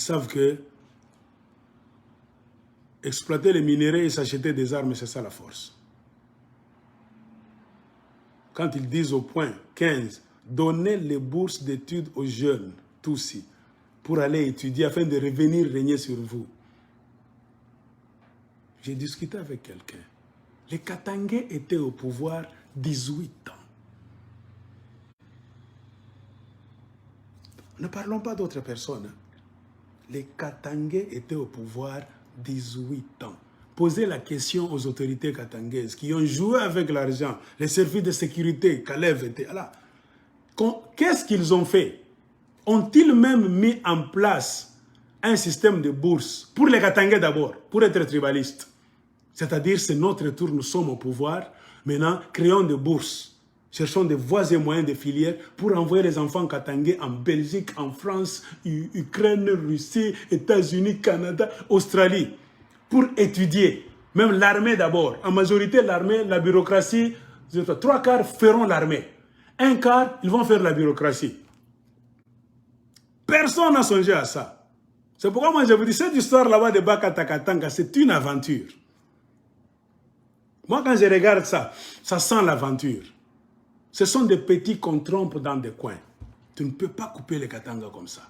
Ils savent que exploiter les minéraux et s'acheter des armes, c'est ça la force. Quand ils disent au point 15, donnez les bourses d'études aux jeunes, Tutsis, pour aller étudier afin de revenir régner sur vous. J'ai discuté avec quelqu'un. Les Katangais étaient au pouvoir 18 ans. Ne parlons pas d'autres personnes. Les Katangais étaient au pouvoir 18 ans. Posez la question aux autorités katangaises qui ont joué avec l'argent, les services de sécurité, Kalev était là. Qu'est-ce qu'ils ont fait? Ont-ils même mis en place un système de bourse pour les Katangais d'abord, pour être tribalistes? C'est-à-dire, c'est notre tour, nous sommes au pouvoir. Maintenant, créons des bourses. Cherchons des voies et moyens de filières pour envoyer les enfants katangais en Belgique, en France, Ukraine, Russie, États-Unis, Canada, Australie, pour étudier. Même l'armée d'abord. En majorité, l'armée, la bureaucratie, 3/4 feront l'armée. 1/4, ils vont faire la bureaucratie. Personne n'a songé à ça. C'est pourquoi moi je vous dis, cette histoire là-bas de Bakatakatanga, c'est une aventure. Moi quand je regarde ça, ça sent l'aventure. Ce sont des petits qu'on trompe dans des coins. Tu ne peux pas couper les Katanga comme ça.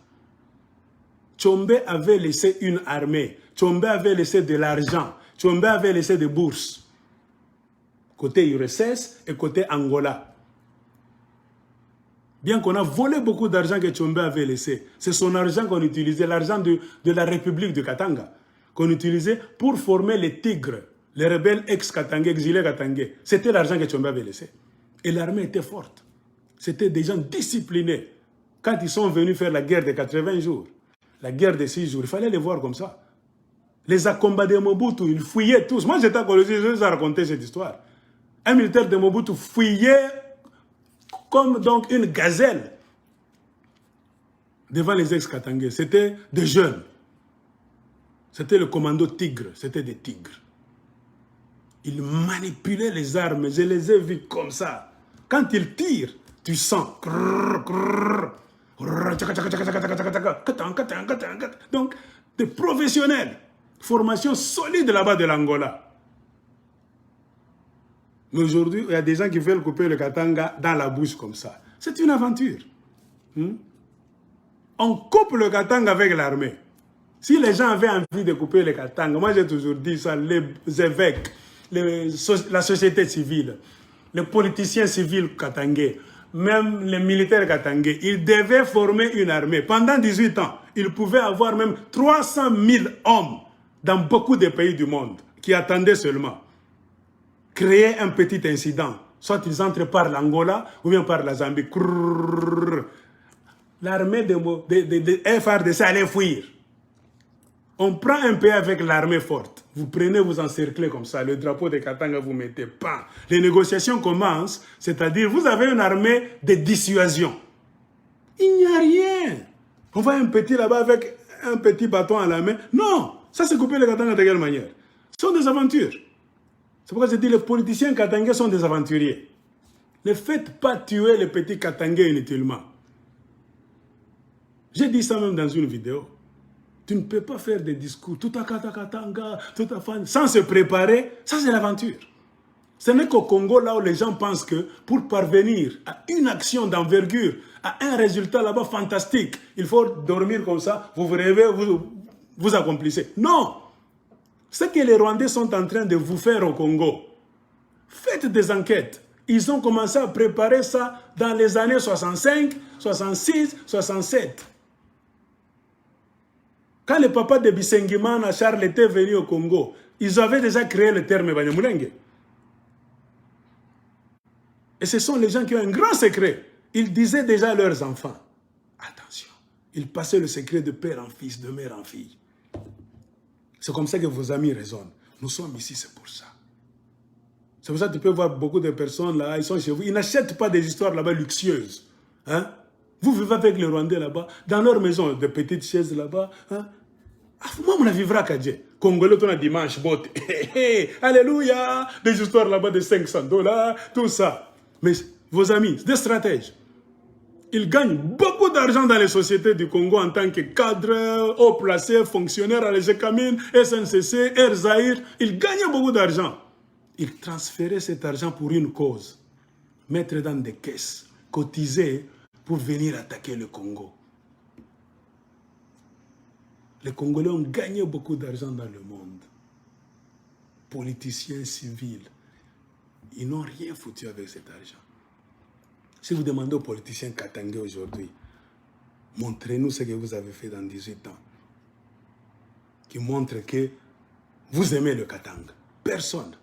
Tshombe avait laissé une armée. Tshombe avait laissé de l'argent. Tshombe avait laissé des bourses. Côté URSS et côté Angola. Bien qu'on a volé beaucoup d'argent que Tshombe avait laissé. C'est son argent qu'on utilisait, l'argent de la République de Katanga, qu'on utilisait pour former les tigres, les rebelles ex-Katangais, exilés Katangais. C'était l'argent que Tshombe avait laissé. Et l'armée était forte. C'était des gens disciplinés. Quand ils sont venus faire la guerre de 80 jours, la guerre de 6 jours, il fallait les voir comme ça. Les Akomba de Mobutu, ils fouillaient tous. Moi, j'étais à Colosie, je vous ai raconté cette histoire. Un militaire de Mobutu fouillait comme donc une gazelle devant les ex-Katangais. C'était des jeunes. C'était le commando tigre. C'était des tigres. Ils manipulaient les armes. Je les ai vus comme ça. Quand ils tirent, tu sens. Donc, des professionnels. Formation solide là-bas de l'Angola. Mais aujourd'hui, il y a des gens qui veulent couper le Katanga dans la bouche comme ça. C'est une aventure. On coupe le Katanga avec l'armée. Si les gens avaient envie de couper le Katanga, moi j'ai toujours dit ça, les évêques, la société civile, les politiciens civils katangais, même les militaires katangais, ils devaient former une armée. Pendant 18 ans, ils pouvaient avoir même 300 000 hommes dans beaucoup de pays du monde qui attendaient seulement. Créer un petit incident. Soit ils entrent par l'Angola ou bien par la Zambie. L'armée de FARDC allait fuir. On prend un pays avec l'armée forte. Vous prenez, vous encerclez comme ça. Le drapeau de Katanga, vous mettez pas. Les négociations commencent, c'est-à-dire vous avez une armée de dissuasion. Il n'y a rien. On voit un petit là-bas avec un petit bâton à la main. Non, ça c'est couper le Katanga de quelle manière? Ce sont des aventures. C'est pourquoi je dis les politiciens katangais sont des aventuriers. Ne faites pas tuer les petits katangais inutilement. J'ai dit ça même dans une vidéo. Tu ne peux pas faire des discours tout à Katanga, tout à fan, sans se préparer. Ça, c'est l'aventure. Ce n'est qu'au Congo, là où les gens pensent que pour parvenir à une action d'envergure, à un résultat là-bas fantastique, il faut dormir comme ça, vous vous rêvez, vous accomplissez. Non! Ce que les Rwandais sont en train de vous faire au Congo, faites des enquêtes. Ils ont commencé à préparer ça dans les années 65, 66, 67. Quand le papa de Bisengimana, Charles, était venu au Congo, ils avaient déjà créé le terme Banyamulenge. Et ce sont les gens qui ont un grand secret. Ils disaient déjà à leurs enfants, attention, ils passaient le secret de père en fils, de mère en fille. C'est comme ça que vos amis raisonnent. Nous sommes ici, c'est pour ça. C'est pour ça que tu peux voir beaucoup de personnes là, ils sont chez vous, ils n'achètent pas des histoires là-bas luxueuses. Hein? Vous vivez avec les Rwandais là-bas, dans leur maison, des petites chaises là-bas. Hein? Moi, on a vivra à Kadje. Congolais, on a dimanche, botte. Alléluia! Des histoires là-bas de $500, tout ça. Mais vos amis, des stratèges, ils gagnent beaucoup d'argent dans les sociétés du Congo en tant que cadre, haut placé, fonctionnaire à l'EGECAMINE, SNCC, Air Zahir. Ils gagnaient beaucoup d'argent. Ils transféraient cet argent pour une cause. Mettre dans des caisses, cotiser pour venir attaquer le Congo. Les Congolais ont gagné beaucoup d'argent dans le monde. Politiciens, civils, ils n'ont rien foutu avec cet argent. Si vous demandez aux politiciens katangais aujourd'hui, montrez-nous ce que vous avez fait dans 18 ans, qui montre que vous aimez le Katanga. Personne.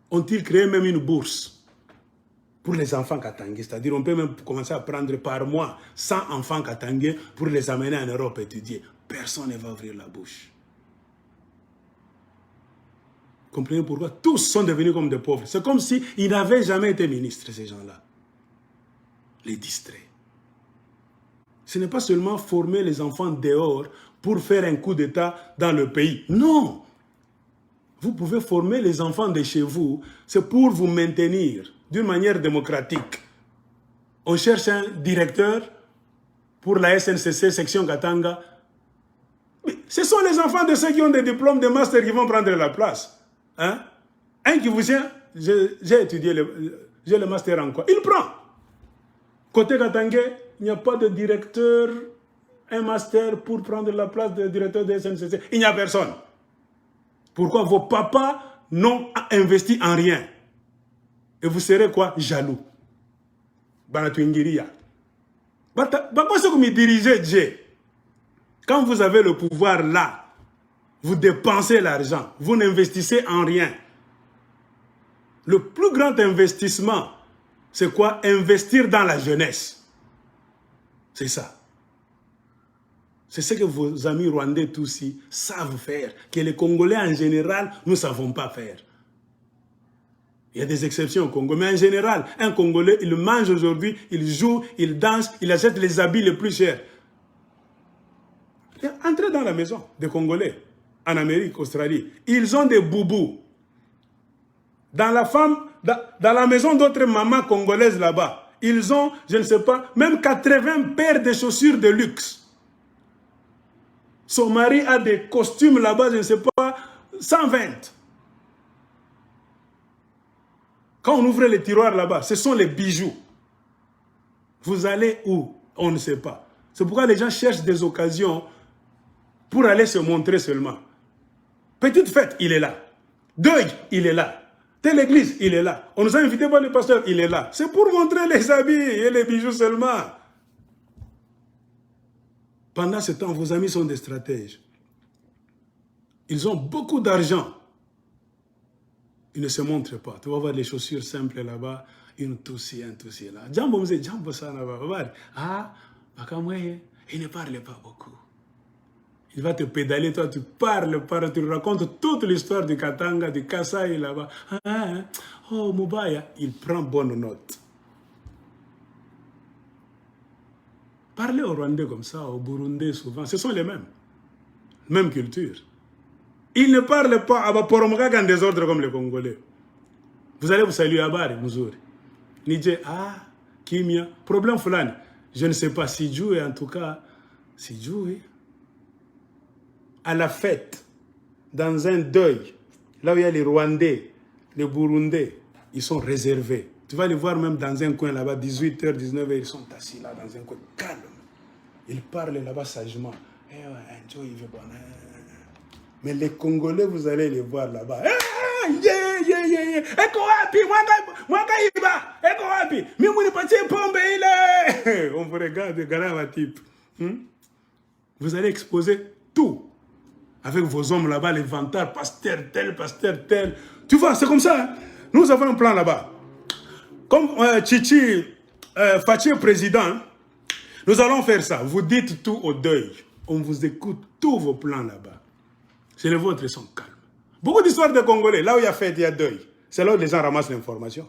Ont-ils créé même une bourse pour les enfants katangais? C'est-à-dire on peut même commencer à prendre par mois 100 enfants katangais pour les amener en Europe étudier. Personne ne va ouvrir la bouche. Comprenez pourquoi? Tous sont devenus comme des pauvres. C'est comme s'ils n'avaient jamais été ministres, ces gens-là. Les distraits. Ce n'est pas seulement former les enfants dehors pour faire un coup d'État dans le pays. Non! Vous pouvez former les enfants de chez vous, c'est pour vous maintenir d'une manière démocratique. On cherche un directeur pour la SNCC, section Katanga. Mais ce sont les enfants de ceux qui ont des diplômes de master qui vont prendre la place. Hein? Un qui vous tient, j'ai étudié, j'ai le master en quoi? Il prend. Côté Katangais, il n'y a pas de directeur, un master pour prendre la place de directeur de SNCC. Il n'y a personne. Pourquoi? Vos papas n'ont investi en rien. Et vous serez quoi? Jaloux. Banatuingiria. Quand vous avez le pouvoir là, vous dépensez l'argent, vous n'investissez en rien. Le plus grand investissement, c'est quoi? Investir dans la jeunesse. C'est ça. C'est ce que vos amis rwandais tous ici savent faire, que les Congolais en général, nous ne savons pas faire. Il y a des exceptions au Congo, mais en général, un Congolais, il mange aujourd'hui, il joue, il danse, il achète les habits les plus chers. Entrez dans la maison des Congolais, en Amérique, Australie, ils ont des boubous. Dans la maison d'autres mamans congolaises là-bas, ils ont, je ne sais pas, même 80 paires de chaussures de luxe. Son mari a des costumes là-bas, je ne sais pas, 120. Quand on ouvre les tiroirs là-bas, ce sont les bijoux. Vous allez où? On ne sait pas. C'est pourquoi les gens cherchent des occasions pour aller se montrer seulement. Petite fête, il est là. Deuil, il est là. Telle église, il est là. On nous a invités par le pasteur, il est là. C'est pour montrer les habits et les bijoux seulement. Pendant ce temps, vos amis sont des stratèges. Ils ont beaucoup d'argent. Ils ne se montrent pas. Tu vas voir les chaussures simples là-bas, une toussi, un toussi là. Jambo mzee, jambo sana là-bas. Ah, il ne parle pas beaucoup. Il va te pédaler, toi tu parles, tu racontes toute l'histoire du Katanga, du Kasaï là-bas. Oh, Mubaya, il prend bonne note. Parlez aux Rwandais comme ça, aux Burundais souvent, ce sont les mêmes. Même culture. Ils ne parlent pas à Poromaka en désordre comme les Congolais. Vous allez vous saluer à Bari, Mouzouri. Nidje, Kimia, problème fulani. Je ne sais pas si Djou, en tout cas, si Djou, à la fête, dans un deuil, là où il y a les Rwandais, les Burundais, ils sont réservés. Tu vas les voir même dans un coin là-bas, 18h, 19h, ils sont assis là dans un coin, calme. Ils parlent là-bas sagement. Mais les Congolais, vous allez les voir là-bas. On vous regarde, type. Vous allez exposer tout. Avec vos hommes là-bas, les vantards, pasteur tel. Tu vois, c'est comme ça. Hein? Nous avons un plan là-bas. Comme Chichi Fachi est président, nous allons faire ça. Vous dites tout au deuil. On vous écoute tous vos plans là-bas. C'est les vôtres, ils sont calmes. Beaucoup d'histoires de Congolais, là où il y a fête, il y a deuil. C'est là où les gens ramassent l'information.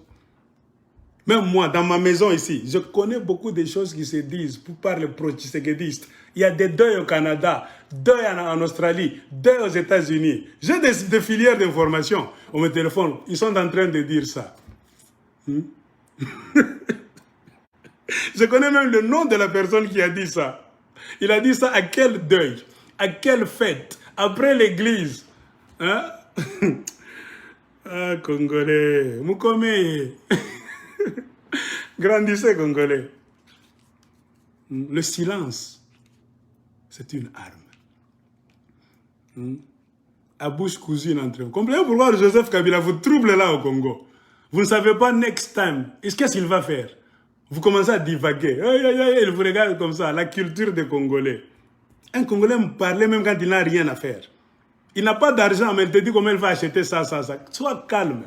Même moi, dans ma maison ici, je connais beaucoup de choses qui se disent par les pro-tshisekidistes. Il y a des deuils au Canada, deuil en Australie, deuil aux États-Unis. J'ai des filières d'information. On me téléphone, ils sont en train de dire ça. Je connais même le nom de la personne qui a dit ça. Il a dit ça à quel deuil, à quelle fête, après l'église. Hein? Ah, Congolais, Moukomé. Grandissez, Congolais. Le silence, c'est une arme. À bouche cousue entre vous. Comprenez pourquoi Joseph Kabila vous trouble là au Congo? Vous ne savez pas next time. Qu'est-ce qu'il va faire? Vous commencez à divaguer. Il vous regarde comme ça, la culture des Congolais. Un Congolais me parlait même quand il n'a rien à faire. Il n'a pas d'argent, mais il te dit comment il va acheter ça. Sois calme.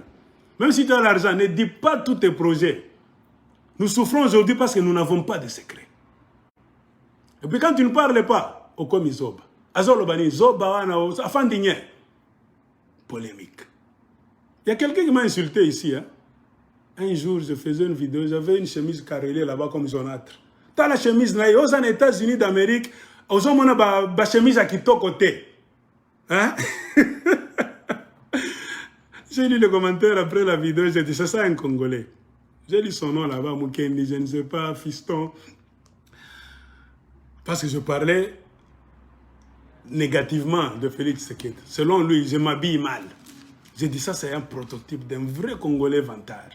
Même si tu as l'argent, ne dis pas tous tes projets. Nous souffrons aujourd'hui parce que nous n'avons pas de secret. Et puis quand tu ne parles pas, au comme Zoba. Azolobani, Zoba, afin d'igner. Polémique. Il y a quelqu'un qui m'a insulté ici. Hein? Un jour, je faisais une vidéo, j'avais une chemise carrelée là-bas comme jaunâtre. Tu as la chemise là, aux États-Unis d'Amérique, aux hommes, on a une chemise à qui côté. Hein? J'ai lu le commentaire après la vidéo, j'ai dit, c'est ça un Congolais. J'ai lu son nom là-bas, Mukendi, je ne sais pas, fiston. Parce que je parlais négativement de Félix Tshisekedi. Selon lui, je m'habille mal. J'ai dit, ça c'est un prototype d'un vrai Congolais vantard.